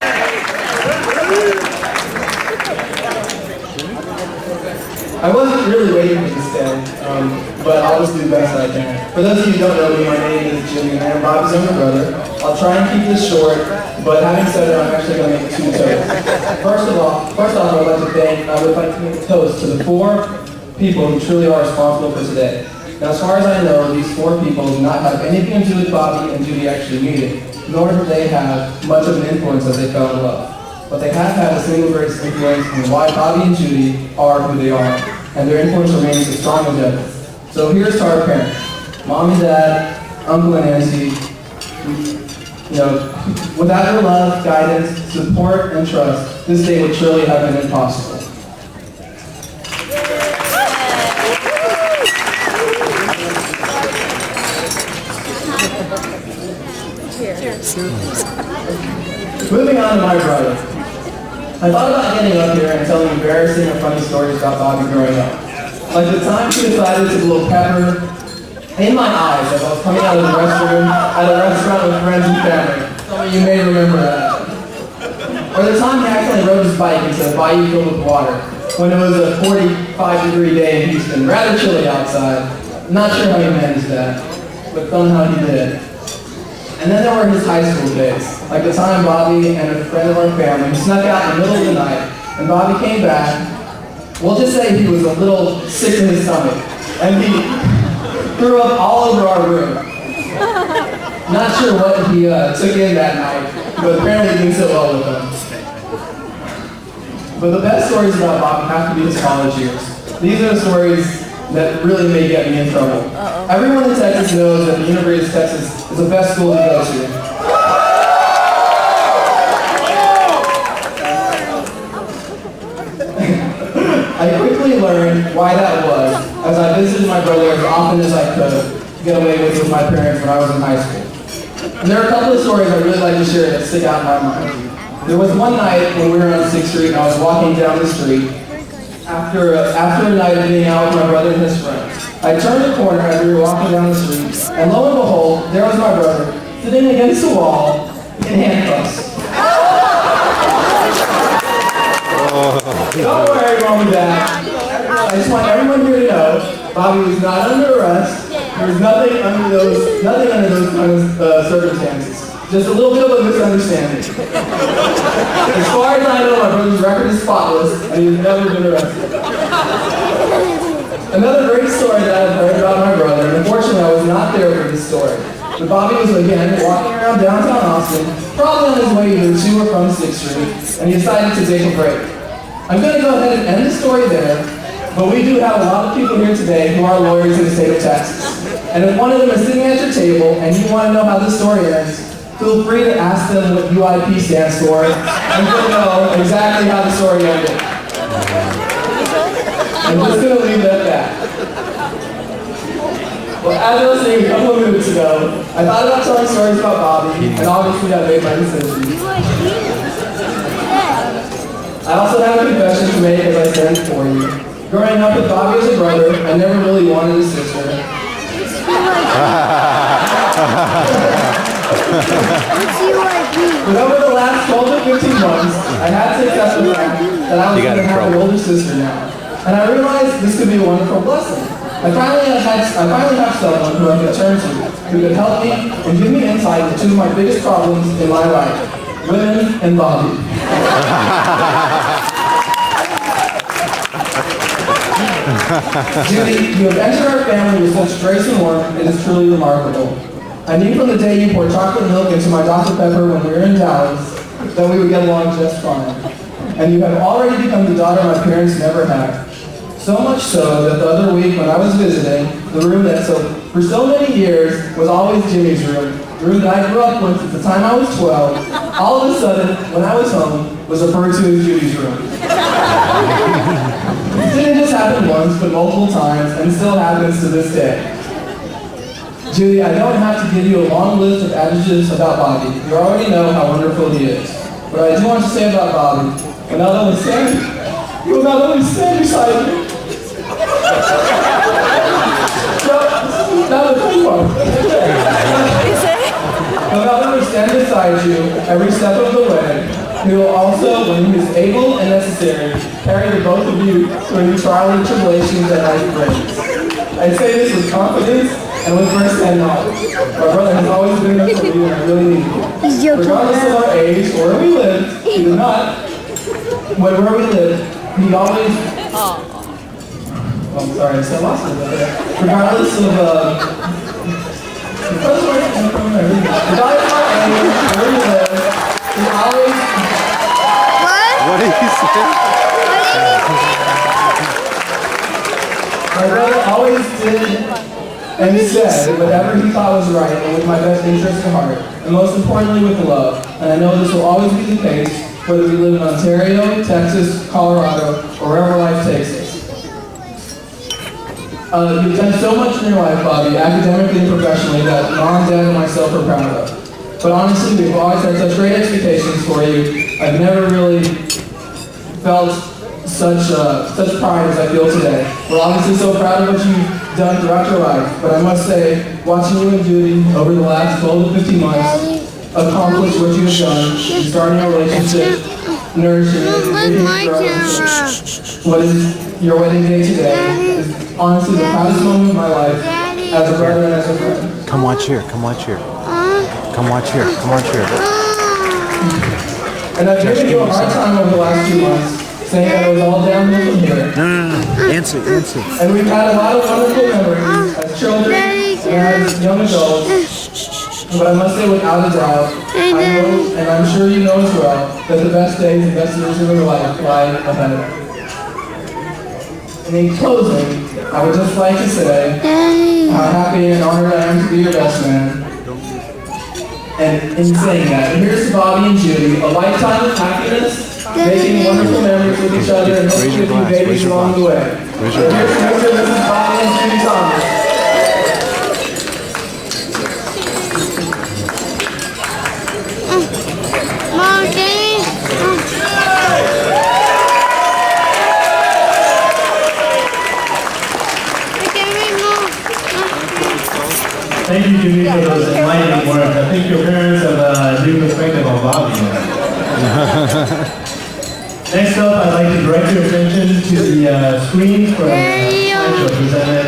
I wasn't really waiting for this day, but I'll just do the best I can. For those of you who don't know me, my name is Jimmy, and I am Bobby's younger brother. I'll try and keep this short, but having said that, I'm actually going to make 2 toasts. First off, I would like to make a toast to the 4 people who truly are responsible for today. Now, as far as I know, these 4 people do not have anything to do with Bobby and Judy actually meeting, nor do they have much of an influence as they fell in love. But they have had a single greatest influence on why Bobby and Judy are who they are, and their influence remains as strong as ever. So here's to our parents, Mom and Dad, Uncle and Auntie. Without their love, guidance, support, and trust, this day would surely have been impossible. Cheers. Moving on to my brother. I thought about getting up here and telling embarrassing or funny stories about Bobby growing up. Like the time she decided to blow pepper in my eyes as I was coming out of the restroom at a restaurant with friends and family. Some of you may remember that. Or the time he accidentally rode his bike into a bayou filled with water when it was a 45-degree day in Houston, rather chilly outside. Not sure how he managed that, but somehow he did. And then there were his high school days, like the time Bobby and a friend of our family snuck out in the middle of the night, and Bobby came back. We'll just say he was a little sick in his stomach, and he threw up all over our room. Not sure what he took in that night, but apparently it didn't sit well with him. But the best stories about Bobby have to be his college years. These are the stories that really may get me in trouble. Everyone in Texas knows that the University of Texas is the best school to go to. I quickly learned why that was as I visited my brother as often as I could to get away with my parents when I was in high school. And there are a couple of stories I'd really like to share that stick out in my mind. There was one night when we were on 6th Street and I was walking down the street after a night of being out with my brother and his friends. I turned the corner as we were walking down the street, and lo and behold, there was my brother, sitting against the wall in handcuffs. Don't worry, Mom and Dad. I just want everyone here to know, Bobby was not under arrest. There was nothing under those kind of circumstances. Just a little bit of a misunderstanding. As far as I know, my brother's record is spotless, and he's never been arrested. Another great story that I've heard about my brother, and unfortunately I was not there for this story, but Bobby was again walking around downtown Austin, probably on his way either to or from 6th Street, and he decided to take a break. I'm going to go ahead and end the story there, but we do have a lot of people here today who are lawyers in the state of Texas. And if one of them is sitting at your table and you want to know how this story ends, feel free to ask them what UIP stands for, and you'll know exactly how the story ended. I'm just going to leave it at that. Well, as I was saying a couple of minutes ago, I thought about telling stories about Bobby, and obviously I made my decision. I also have a confession to make as I stand before you. Growing up with Bobby as a brother, I never really wanted a sister. But over the last 12 to 15 months, I had to accept the fact that I was going to have an older sister now. And I realized this could be a wonderful blessing. I finally have someone who I can turn to, who could help me and give me insight into two of my biggest problems in my life, women and Bobby. Judy, you have entered our family with such grace and warmth, it is truly remarkable. I knew from the day you poured chocolate milk into my Dr. Pepper when we were in Dallas that we would get along just fine. And you have already become the daughter my parents never had. So much so that the other week when I was visiting, the room that for so many years was always Jimmy's room, the room that I grew up with since the time I was 12, all of a sudden, when I was home, was referred to as Judy's room. It didn't just happen once, but multiple times, and still happens to this day. Judy, I don't have to give you a long list of adjectives about Bobby. You already know how wonderful he is. But I do want to say about Bobby, he will not only stand beside you. Now the cool part. He'll not only stand beside you every step of the way, He will also, when he is able and necessary, carry the both of you through any trial and tribulations that life brings. I say this with confidence and with first-hand knowledge. My brother has always been there for you, and I really need you. Regardless of our age or where we live, he did not. Where we live, he always. Oh, I'm sorry, I said lost it there. Regardless of regardless of our age, where we live, he always. What did you say? My brother always did and said whatever he thought was right and with my best interest at heart, and most importantly with love. And I know this will always be the case, whether we live in Ontario, Texas, Colorado, or wherever life takes us. You've done so much in your life, Bobby, academically and professionally, that Mom, Dad, and myself are proud of. But honestly, we've always had such great expectations for you. I've never really felt such pride as I feel today. We're obviously so proud of what you've done throughout your life, but I must say, watching you and Judy over the last 12 to 15 months accomplish what you have done, starting a relationship, nourishing it, and what is your wedding day today, is honestly the proudest moment of my life as a brother and as a friend. Come watch here. Come watch here. Come watch here. Come watch here. And I've given you a hard time over the last 2 months, saying that it was all downhill from here. No. Answer. And we've had a lot of wonderful memories as children and as young adults. But I must say without a doubt, I know, and I'm sure you know as well, that the best days and best years of your life lie ahead. And in closing, I would just like to say how happy and honored I am to be your best man. And in saying that, here's to Bobby and Judy, a lifetime of happiness, making wonderful memories with each other, and hopefully a few babies along the way. Here's to Mrs. Bobby and Judy Thomas. Mom, Daddy. Thank you, Judy, for those enlightening words. I think your parents have a new perspective on Bobby. Next up, I'd like to direct your attention to the screen for the slideshow presented.